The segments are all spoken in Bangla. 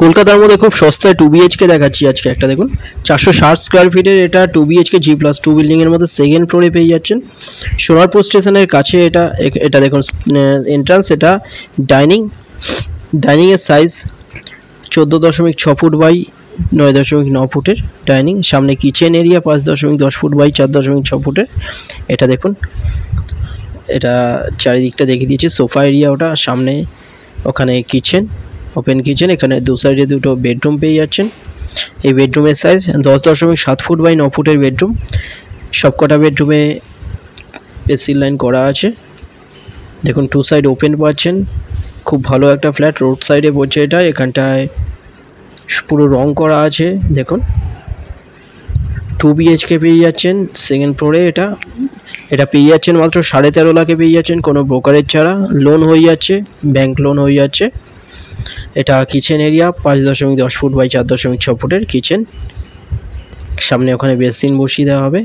কলকাতার মধ্যে খুব সস্তায় 2 BHK দেখাচ্ছি আজকে একটা। দেখুন 460 স্কোয়ার ফিটের এটা 2 BHK G+2 বিল্ডিংয়ের মধ্যে সেকেন্ড ফ্লোরে পেয়ে যাচ্ছেন। সোনারপুর স্টেশনের কাছে এটা। এটা দেখুন এন্ট্রান্স, এটা ডাইনিংয়ের সাইজ 14.6 ফুট বাই 9.9 ফুটের ডাইনিং। সামনে কিচেন এরিয়া 5.10 ফুট বাই 4.6 ফুটের। এটা দেখুন, এটা চারিদিকটা দেখিয়ে দিয়েছি। সোফা এরিয়া ওটা, সামনে ওখানে কিচেন, ওপেন কিচেন। এখানে দু সাইডে দুটো বেডরুম পেয়ে যাচ্ছেন। এই বেডরুমের সাইজ 10.7 ফুট বাই 9 ফুটের বেডরুম। সবকটা বেডরুমে এসি লাইন করা আছে। দেখুন টু সাইড ওপেন পাচ্ছেন। খুব ভালো একটা ফ্ল্যাট, রোড সাইডে পড়ছে এটা। এখানটায় পুরো রং করা আছে। দেখুন 2 BHK পেয়ে যাচ্ছেন সেকেন্ড ফ্লোরে। এটা পেয়ে যাচ্ছেন মাত্র 13.5 লাখে পেয়ে যাচ্ছেন, কোনো ব্রোকারেজ ছাড়া। লোন হয়ে যাচ্ছে, ব্যাংক লোন হয়ে যাচ্ছে। এটা কিচেন এরিয়া 5.10 ফুট বাই 4.6 ফুটের কিচেন। সামনে ওখানে বেসিন বসিয়ে দেওয়া হবে।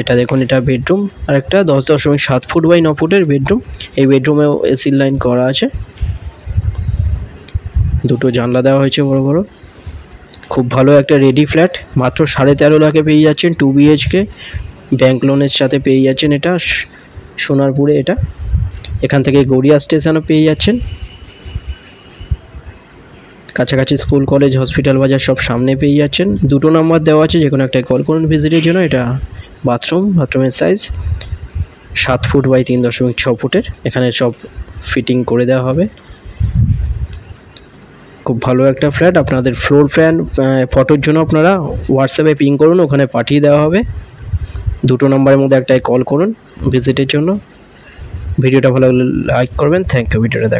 এটা দেখুন, এটা বেডরুম। আর একটা 10.7 ফুট বাই 9 ফুটের বেডরুম। এই বেডরুমেও এসি লাইন করা আছে। দুটো জানলা দেওয়া হয়েছে বড় বড়। খুব ভালো একটা রেডি ফ্ল্যাট, মাত্র 13.5 লাখে পেয়ে যাচ্ছেন 2 BHK। ব্যাংক লোনের সাথে পেয়ে যাচ্ছেন এটা সোনারপুরে। এটা এখান থেকে গড়িয়া স্টেশনও পেয়ে যাচ্ছেন। কাছাকাছি স্কুল, কলেজ, হসপিটাল, বাজার সব সামনে পেয়ে যাচ্ছেন। দুটো নাম্বার দেওয়া আছে, যে কোনো একটা কল করুন ভিজিটের জন্য। এটা বাথরুমের সাইজ 7 ফুট বাই 3.6 ফুটের। এখানে সব ফিটিং করে দেওয়া হবে। খুব ভালো একটা ফ্ল্যাট। আপনাদের ফ্লোর প্ল্যান ফটোর জন্য আপনারা হোয়াটসঅ্যাপে পিং করুন, ওখানে পাঠিয়ে দেওয়া হবে। দুটো নাম্বারের মধ্যে একটাই কল করুন ভিজিটের জন্য। ভিডিওটা ভালো লাগলে লাইক করবেন। থ্যাংক ইউ ভিডিওটা দেখার।